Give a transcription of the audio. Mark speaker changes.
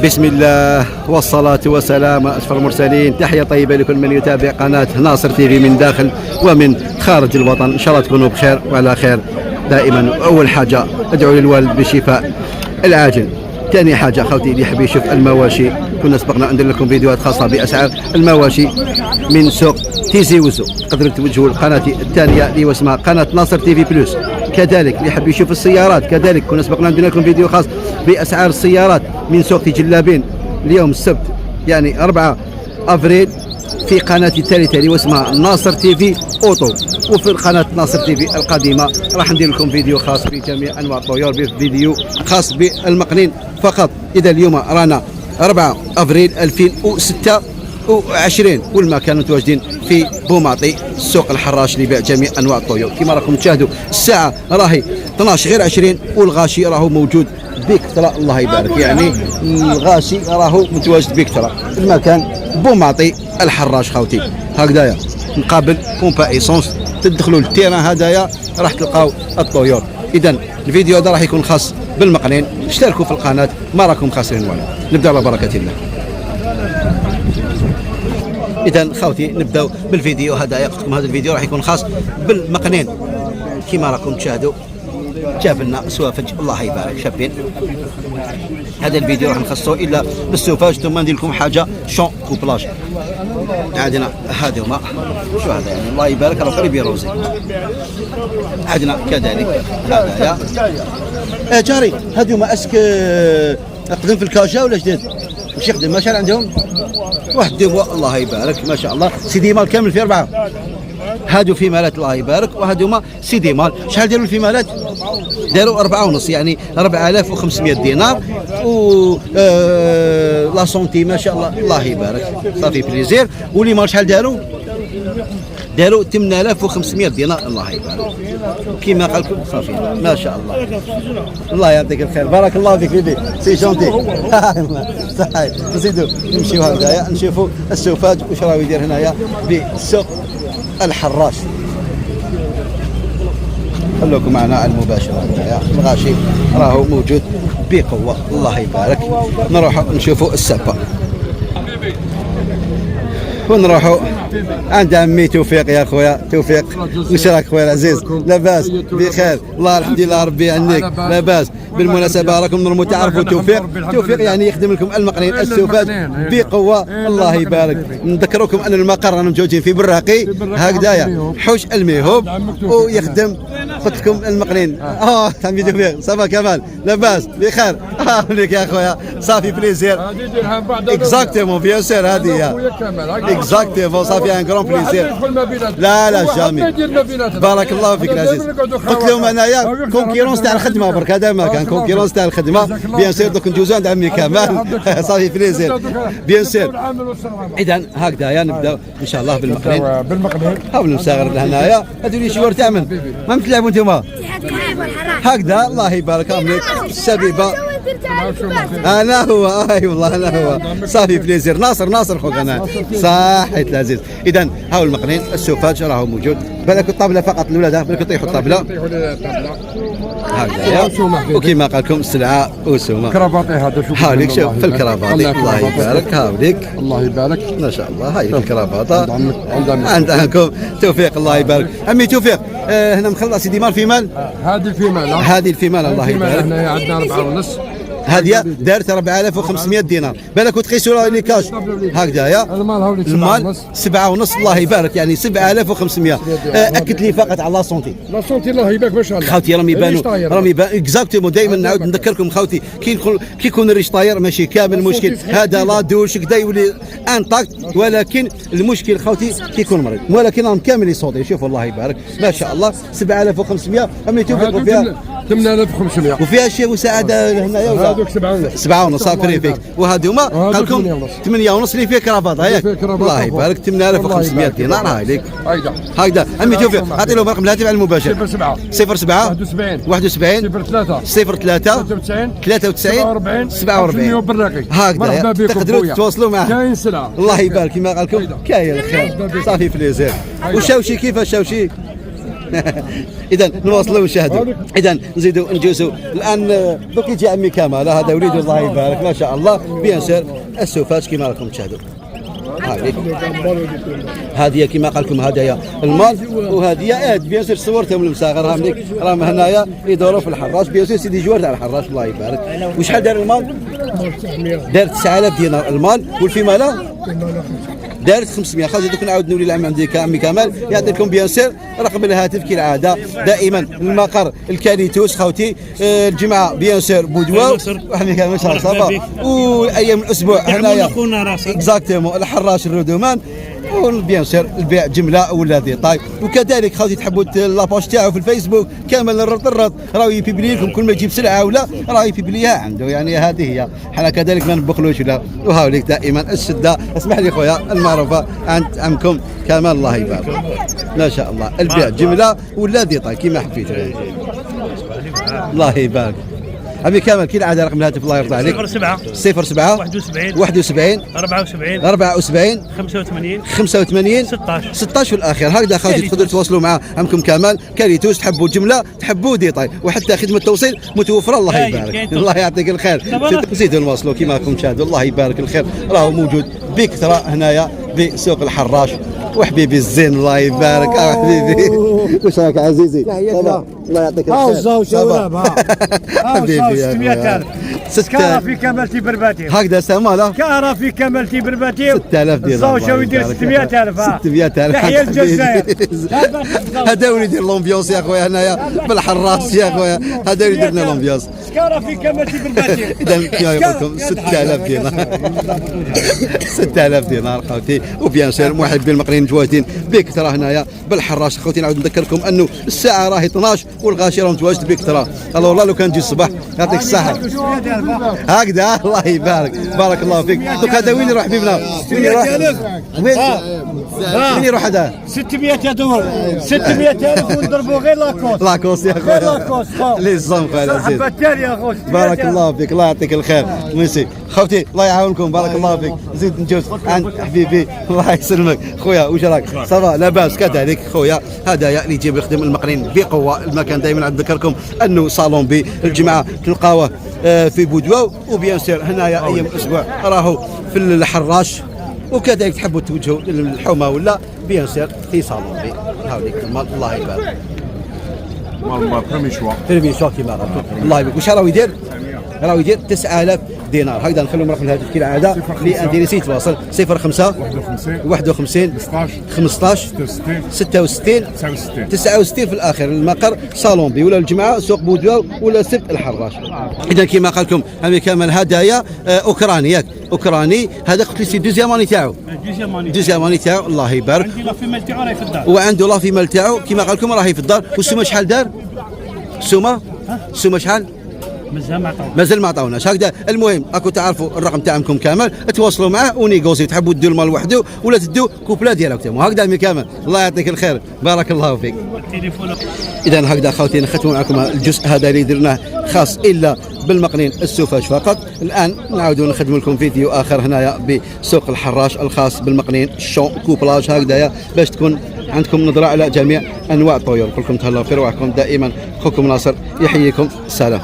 Speaker 1: بسم الله والصلاة والسلام على أشرف المرسلين. تحية طيبة لكل من يتابع قناة ناصر تيفي من داخل ومن خارج الوطن. إن شاء الله تكونوا بخير وعلى خير دائما. أول حاجة أدعو للوالد بالشفاء العاجل. ثاني حاجة خوتي اللي يحب يشوف المواشي، كنا سبقنا ندير لكم فيديوهات خاصة بأسعار المواشي من سوق تيزي وزو. تقدروا توجهوا لقناتي الثانية اللي اسمها قناة ناصر تيفي بلوس. كذلك اللي يحب يشوف السيارات، كذلك كنا سبقنا ندير لكم فيديو خاص بأسعار السيارات من سوق تجلابين اليوم السبت يعني 4 أفريل في قناتي الثالثة اللي اسمها ناصر تيفي اوتو. وفي قناة ناصر تيفي القديمة راح ندير لكم فيديو خاص بجميع انواع الطيور، فيديو خاص بالمقنين فقط. اذا اليوم رانا 4 افريل 2026 والمكان متواجدين في بوماطي سوق الحراش لبيع جميع انواع الطيور. كما راكم تشاهدوا الساعة راهي 12 غير 20 والغاشي راهو موجود بكثرة. الله يبارك، يعني الغاشي راهو متواجد بكثرة. المكان بوماطي الحراش خوتي. هكذايا مقابل بومبا ايسونس، تدخلوا للتيران هدايا راح تلقاو الطيور. اذا الفيديو هذا راح يكون خاص بالمقنين. اشتركوا في القناه ما راكم خاسرين والو. نبدا على بركه الله. اذا خوتي نبداو بالفيديو هدايا. قلت لكم هذا الفيديو راح يكون خاص بالمقنين. كما راكم تشاهدوا جاب لنا سوافج الله يبارك شابين. هذا الفيديو راح نخصصه الا بالسوفاج، ثم ندير لكم حاجه شون كوبلاج. عندنا هذا هما شو هذا يعني الله يبارك راه قريب يروزي. عندنا كذلك هذا يا جاري هذا هما اسك اقدم في الكاشا ولا جديد؟ مش يخدم ما شاء عندهم واحد الله يبارك ما شاء الله. سيدي مال كامل في 4. هادو في مالات الله يبارك، وهادو ما سيدي مال. شحال داروا الفيمالات؟ داروا 4.5 يعني 4500 دينار. و لا سونتي ما شاء الله الله يبارك صافي بليزير. ولي مال شحال داروا؟ داروا 8500 دينار الله يبارك. كيما قال لكم صافي ما شاء الله. الله يعطيك الخير بارك الله فيك بيبي سي جونتي. صحيح نزيدوا نمشيو هكذايا نشوفوا السوفاج واش راه يدير هنايا بالسوق الحراش. خلوكم معنا على المباشرة. الغاشي راهو موجود بقوة الله يبارك. نروحوا نشوفوا السبة ونروحوا عند عمي توفيق. يا خويا توفيق واش راك خويا العزيز؟ لاباس بخير الله الحمد لله ربي عنك لاباس. بالمناسبة راكم نورمالمون تعرفوا توفيق يعني يخدم لكم المقنين السوفاج بقوة الله يبارك. نذكركم ان المقر رانا متواجدين في براقي هكذايا حوش الميهوب ويخدم قلت لكم المقنين. عمي توفيق صافا كمال لاباس بخير عليك يا خويا صافي بليزير. اكزاكتومون بيان سور هذه اكزاكتومون صافي ان كرون بليزير. لا جامي بارك الله فيك العزيز. قلت لهم انايا كونكيرونس تاع الخدمه برك هذا ما كان كونكيرونس تاع الخدمه بيان سور. دوك ندوزو عند عمي كمال صافي بليزير بيان سور. اذا هكذايا نبداو ان شاء الله بالمقنين. حاول نصغر لهنايا هذو لي شوار تاع من ما تلعبوا انتوما هكذا الله يبارك عليك. الشبيبه انا هو اي والله انا هو صافي بليزير. ناصر خوك انا صحيت العزيز. اذا هاو المقنين السوفاج راهو موجود. بالك الطابله فقط الاولاد بالك يطيحوا الطابله هكذا. وكما قال لكم السلعه وسومه
Speaker 2: كرافاطي هذا شوف
Speaker 1: هاوليك شوف في الكرافاطي الله يبارك. هاوليك
Speaker 2: الله يبارك
Speaker 1: ما شاء الله. هاي الكرافاطه عندكم توفيق الله يبارك. عمي توفيق هنا مخلص سيدي مال في مال. هذه الفيمال الله يبارك.
Speaker 2: هنا عندنا 4.5.
Speaker 1: هذه دارت 4500 دينار. بالك وتقيسوا لي كاش هكذايا. المال 7.5 الله يبارك يعني 7500. اكد لي فقط على لا سونتي
Speaker 2: الله يبارك ما شاء الله.
Speaker 1: خوتي راهم يبانوا اكزاكتومون. دائما نعاود نذكركم خوتي كي يكون الريش طاير ماشي كامل مشكل. هذا لا دوش كدا يولي انطاكت، ولكن المشكل خوتي كي يكون مريض. ولكن راهم كامل يصوتي شوفوا الله يبارك ما شاء الله 7500. عمي توفيق وفيها
Speaker 2: 8500
Speaker 1: وفيها شي مساعده هنايا.
Speaker 2: هذوك 7.5
Speaker 1: صافي فيك. وهذو هما قال لكم 8.5 اللي فيه كرافات ياك الله يبارك 8500 دينار. هاي ليك هكذا. عمي توفيق اعطي لهم رقم الهاتف على المباشر 07 71 03 93 47 هكذا تقدروا تتواصلوا معاه.
Speaker 2: كاين سلعه
Speaker 1: الله يبارك كما قال لكم كاين الخير صافي بليزير. والشاوشي كيفاش الشاوشي؟ اذا نواصلوا ونشاهدوا. اذا نزيدوا نجوزوا الان. دوك يجي عمي كمال هذا وليد الله يبارك ما شاء الله بيان سير السوفاج كما راكم تشاهدوا. هذه كما قال لكم هدايا المال وهذه بيان سير صورتهم المساغر راهم هنايا يدوروا في الحراش بيان سير سيدي جوار تاع الحراش الله يبارك. وشحال دار المال؟ دار 9000 دينار المال والفيماله دارت 500. خرج دوك نعاود نولي لعم عندك عمي كمال يعطيكم بيان سير رقم الهاتف كالعاده دائما المقر الكاليتوس خوتي الجمعه بيان سير بودوا عمي كمال ما شاء الله صافا وايام الاسبوع هنايا اكزاكتومون الحراش الردومان وبيان سير البيع جمله ولا ديطاي. وكذلك خوتي تحبوا لاباج تاعو في الفيسبوك كامل الرط راه يبيبلي لكم كل ما يجيب سلعه ولا راه يبيبليها عنده يعني هذه هي. حنا كذلك ما نبخلوش ولا وهاوليك دائما الشده. اسمح لي خويا المعروفه عند عمكم كمال الله يبارك ما شاء الله البيع جمله ولا ديطاي كيما حبيت الله يبارك. عمي كامل كي العاده رقم الهاتف الله يرضى عليك 07 71 74 85 16 في الاخير. هكذا خاوتي تقدروا تواصلوا مع عمكم كمال كاريتوس. تحبوا جمله تحبوا ديطاي وحتى خدمه التوصيل متوفره الله يبارك. الله يعطيك الخير. نزيدوا نواصلوا كما راكم تشاهدوا الله يبارك الخير. راهو موجود بكثره هنايا بسوق الحراش. وحبيبي الزين الله يبارك حبيبي واش راك عزيزي؟ الله يعطيك الخير. حبيبي
Speaker 3: 600000 كارا في كمالتي برباتي
Speaker 1: هكذا ساماله
Speaker 3: كارا في كمالتي برباتي
Speaker 1: 6000 دينار
Speaker 3: الزوجه يدير 600000
Speaker 1: 600000
Speaker 3: تحيه الجزائر.
Speaker 1: هذا هو يدير لومبيونس يا خويا هنايا بالحراس يا خويا. هذا هو يدير لنا لومبيونس
Speaker 3: كارا في كمالتي برباتي.
Speaker 1: اذا كما يقول لكم 6000 دينار 6000 دينار خوتي. وبيان سير محبين المقرين متواجدين بكثره هنايا بالحراش خوتي. نعاود نذكركم انه الساعه راهي 12 والغاشره متواجد بكثره. الله والله لو كان تجي الصباح يعطيك الصحه هكذا الله يبارك بارك الله فيك. دوك هذا وين يروح حبيبنا؟ وين يروح؟ وين يروح هذا؟
Speaker 3: 600 دولار 600000 ونضربوا غير
Speaker 1: لاكوس يا خويا لي زون خويا العزيز بارك الله فيك الله يعطيك الخير. ميرسي خوتي الله يعاونكم بارك الله فيك. زيد نجوز عند حبيبي الله يسلمك خويا. واش راك صافا لاباس كذلك خويا. هدايا اللي يجيب يخدم المقرين بقوه. المكان دائما نذكركم انه صالون بي الجمعه تلقاوه في بودوا. وبيان سير هنايا ايام الاسبوع راهو في الحراش. وكذلك تحبوا توجهوا للحومه ولا بيان سير في صالون بي هاوليك المال الله يبارك.
Speaker 2: مال
Speaker 1: بريمي شوا كيما قلت الله يبارك. واش راهو يدير؟ راهو يدير 9000 دينار. هكذا نخليهم رقم الهاتف كالعاده لأنديريسي يتواصل 05 51 15 66 69 في الاخر. المقر صالون بي ولا الجمعه سوق بودوا ولا سبت الحراش. اذا كما قال لكم عمي كمال هدايا اوكراني ياك اوكراني. هذا قلت لي سي دوزيام اني تاعو الله يبارك.
Speaker 3: عندي لا في مال تاعو راهي في الدار
Speaker 1: وعنده لا في مال تاعو كما قال لكم راهي في الدار. والسومه شحال دار؟ السومه شحال؟ مازال ما عطاوناش. هكذا المهم راكم تعرفوا الرقم تاعكم كامل تواصلوا معاه ونيغوسي. تحبوا تديروا المال وحده ولا تديو كوبلا ديالكم. هكذا عمي كامل الله يعطيك الخير بارك الله فيك. اذا هكذا خوتي نختموا معكم الجزء هذا اللي درناه خاص الا بالمقنين السوفاج فقط. الان نعاودوا نخدم لكم فيديو اخر هنايا بسوق الحراش الخاص بالمقنين الشون كوبلاج هكذايا باش تكون عندكم نظره على جميع انواع الطيور. نقول لكم تهلاو في رواحكم دائما. اخوكم ناصر يحييكم. سلام.